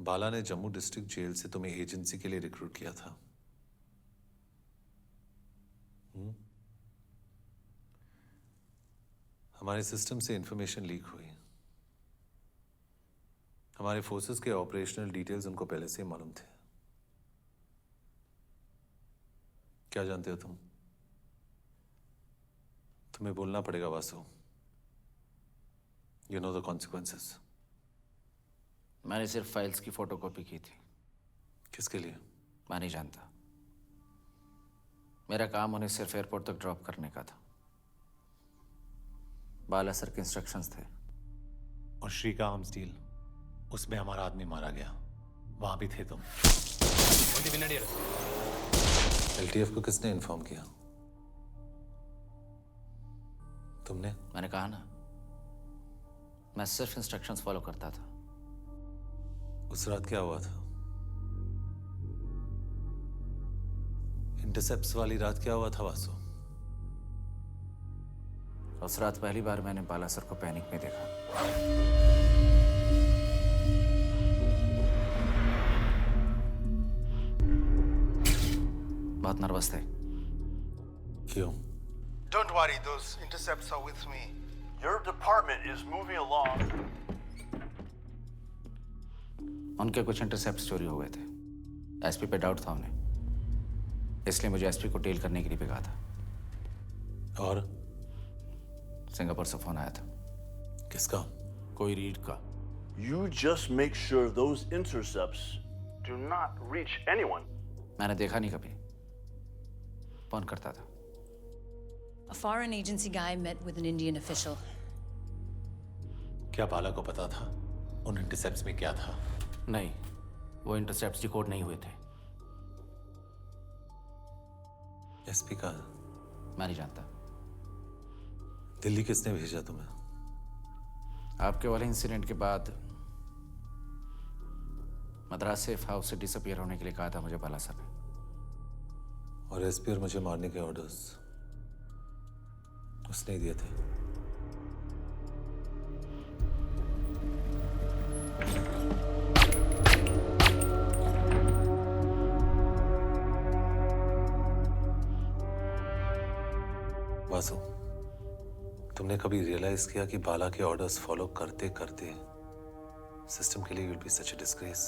बाला ने Jammu district jail से तुम्हें एजेंसी के लिए रिक्रूट किया था। हमारे सिस्टम से इंफॉर्मेशन लीक हुई। हमारे फोर्सेस के ऑपरेशनल डिटेल्स उनको पहले से ही मालूम थे। क्या जानते हो तुम? तुम्हें बोलना पड़ेगा Vasu. You know the consequences. मैंने सिर्फ फाइल्स की फोटोकॉपी की थी। किसके लिए? मैं नहीं जानता। मेरा काम उन्हें सिर्फ एयरपोर्ट तक ड्रॉप करने का था। बाला सर के इंस्ट्रक्शंस थे। और श्री का आर्म्स डील, उसमें हमारा आदमी मारा गया, वहां भी थे तुम। LTF को किसने इन्फॉर्म किया? तुमने? मैंने कहा ना, मैं सिर्फ इंस्ट्रक्शंस फॉलो करता था। उस रात क्या हुआ था? इंटरसेप्ट्स वाली रात क्या हुआ था वासु? उस रात पहली बार मैंने बाला सर को पैनिक में देखा। बहुत नर्वस थे। क्यों? Don't worry, those intercepts are with me. Your department is moving along. उनके कुछ इंटरसेप्ट्स चोरी हो गए थे। एसपी पे डाउट था उन्हें, इसलिए मुझे एसपी को डील करने के लिए भी कहा था। और सिंगापुर से फोन आया था। किसका? कोई रीड का। You just make sure those intercepts do not reach anyone. मैंने देखा नहीं कभी, फोन करता था। A foreign agency guy met with an Indian official. क्या बाला को पता था उन इंटरसेप्ट्स में क्या था? नहीं, वो इंटरसेप्ट्स डिकोड नहीं हुए थे। एसपी का? मैं नहीं जानता। दिल्ली किसने भेजा तुम्हें? आपके वाले इंसिडेंट के बाद मद्रास सेफ हाउस से डिसअपियर होने के लिए कहा था मुझे बाला सर ने। और एसपी और मुझे मारने के ऑर्डर्स उसने ही दिए थे। वासु, तुमने कभी रियलाइज किया कि बाला के ऑर्डर्स फॉलो करते करते सिस्टम के लिए will be such a disgrace,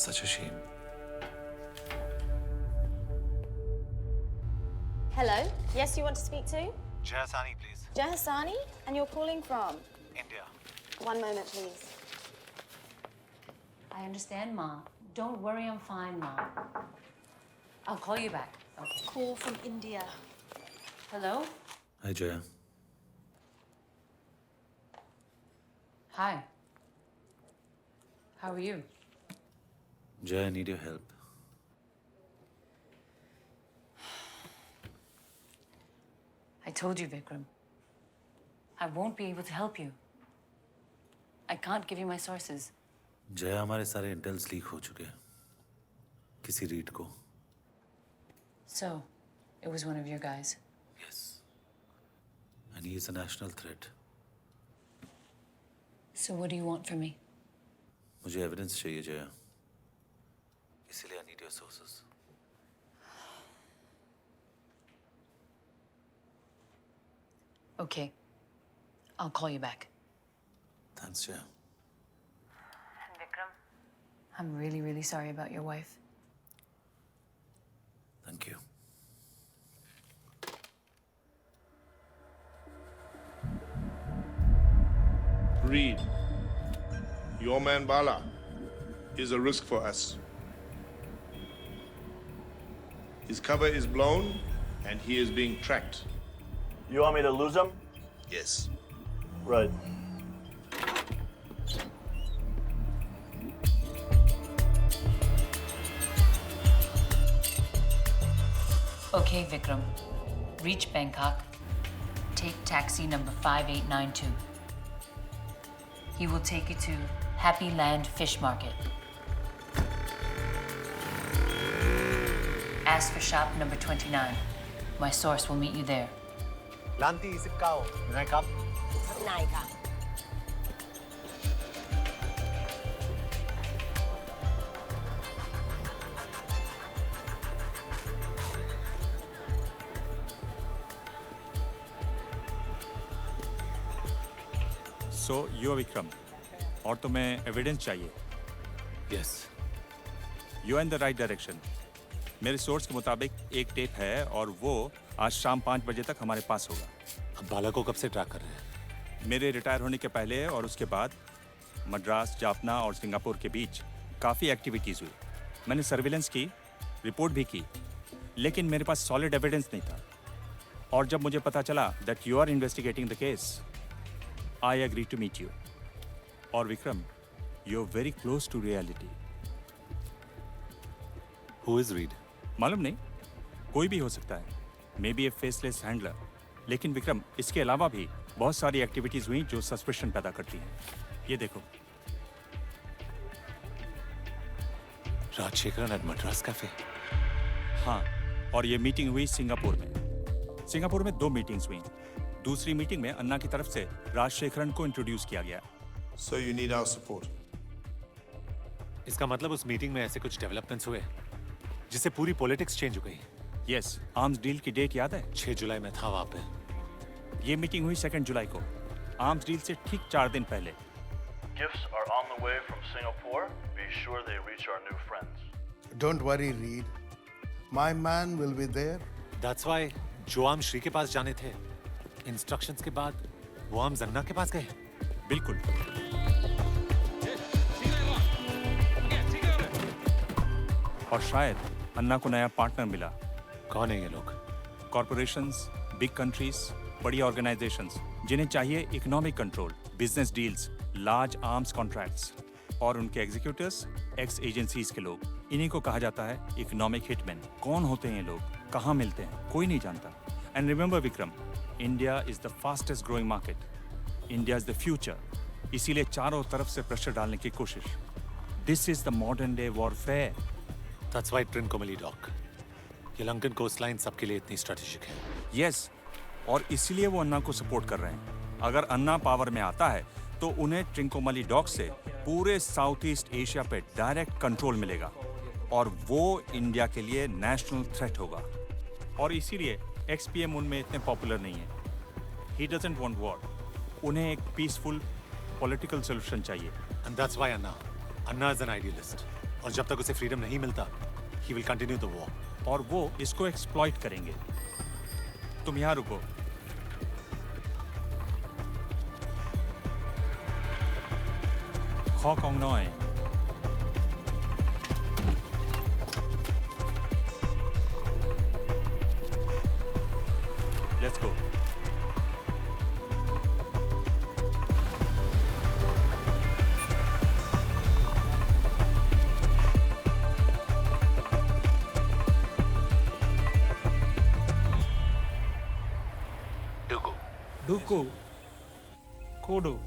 such a shame? Hello. Yes, you want to speak to? Jay Hassani, please. Jay Hassani? And you're calling from? India. One moment, please. I understand, Ma. Don't worry, I'm fine, Ma. I'll call you back. Okay. Call from India. Hello? Hi, Jaya. Hi. How are you? Jaya, I need your help. I told you, Vikram. I won't be able to help you. I can't give you my sources. Jaya, हमारे सारे entails leak हो चुके हैं किसी read को। So, it was one of your guys. Yes. And he is a national threat. So what do you want from me? मुझे evidence चाहिए जया, इसलिए I need your sources. Okay. I'll call you back. Thanks, Jaya. And Vikram? I'm really, really sorry about your wife. Thank you. Reed, your man Bala is a risk for us. His cover is blown and he is being tracked. You want me to lose him? Yes. Right. Okay, Vikram. Reach Bangkok. Take taxi number 5892. He will take you to Happy Land Fish Market. Ask for shop number 29. My source will meet you there. Lanti 19, ยังไงครับ? นายค่ะ so you Vikram, और तुम्हें evidence चाहिए। Yes. You are in the right direction. मेरे source के मुताबिक एक tape है और वो आज शाम 5 बजे तक हमारे पास होगा। अब बाला को कब से ट्रैक कर रहे हैं? मेरे रिटायर होने के पहले और उसके बाद मद्रास, जाफना और सिंगापुर के बीच काफ़ी एक्टिविटीज़ हुई। मैंने सर्विलेंस की, रिपोर्ट भी की, लेकिन मेरे पास सॉलिड एविडेंस नहीं था। और जब मुझे पता चला that you are investigating the case, I agree to meet you. और Vikram, you are very close to reality. Who is Reed? मालूम नहीं, कोई भी हो सकता है, maybe a faceless handler. लेकिन विक्रम, इसके अलावा भी बहुत सारी एक्टिविटीज हुई जो सस्पिशन पैदा करती हैं। ये देखो। Rajasekaran at Madras cafe. हाँ, और ये मीटिंग हुई सिंगापुर में। सिंगापुर में 2 मीटिंग्स हुई। दूसरी मीटिंग में अन्ना की तरफ से राजशेखरन को इंट्रोड्यूस किया गया। So you need our support. इसका मतलब उस मीटिंग में ऐसे कुछ डेवलपमेंट्स हुए जिससे पूरी पॉलिटिक्स चेंज हो गई। यस, आर्म्स डील की डेट याद है? 6 जुलाई में था वहां पे। ये मीटिंग हुई 2 जुलाई को, आर्म्स डील से ठीक 4 दिन पहले। Gifts are on the way from Singapore. Be sure they reach our new friends. Don't worry, Reed. My man will be there. That's why जो आर्म श्री के पास जाने थे, इंस्ट्रक्शंस के बाद वो आर्म्स अन्ना के पास गए। बिल्कुल। और शायद अन्ना को नया पार्टनर मिला। कौन है ये लोग? कॉरपोरेशंस, बिग कंट्रीज, बड़ी ऑर्गेनाइजेशंस जिन्हें चाहिए economic control, business deals, large arms contracts, और उनके एग्जीक्यूटिव्स एक्स एजेंसीज के लोग। इन्हीं को कहा जाता है इकोनॉमिक हिटमैन। कौन होते हैं ये लोग, कहाँ मिलते हैं, कोई नहीं जानता। And remember Vikram, India is the fastest growing market. India is the future. इसीलिए चारों तरफ से प्रेशर डालने की कोशिश। This is the modern day warfare. That's why Trincomalee dock, ये लंकन कोस्ट लाइन सबके लिए इतनी स्ट्रेटेजिक है। यस, और इसीलिए वो अन्ना को सपोर्ट कर रहे हैं। अगर अन्ना पावर में आता है तो उन्हें ट्रिंकोमली डॉक से पूरे साउथ ईस्ट एशिया पे डायरेक्ट कंट्रोल मिलेगा, और वो इंडिया के लिए नेशनल थ्रेट होगा। और इसीलिए एक्सपीएम उनमें इतने पॉपुलर नहीं है। ही डजंट वांट वॉर, उन्हें एक पीसफुल पॉलिटिकल सोल्यूशन चाहिए। And that's why Anna is an idealist, और जब तक उसे फ्रीडम नहीं मिलता, he will continue the war. और वो इसको एक्सप्लॉइट करेंगे। तुम यहाँ रुको। खो कौन नॉय। Let's go. डुगो। डुको, कोडो।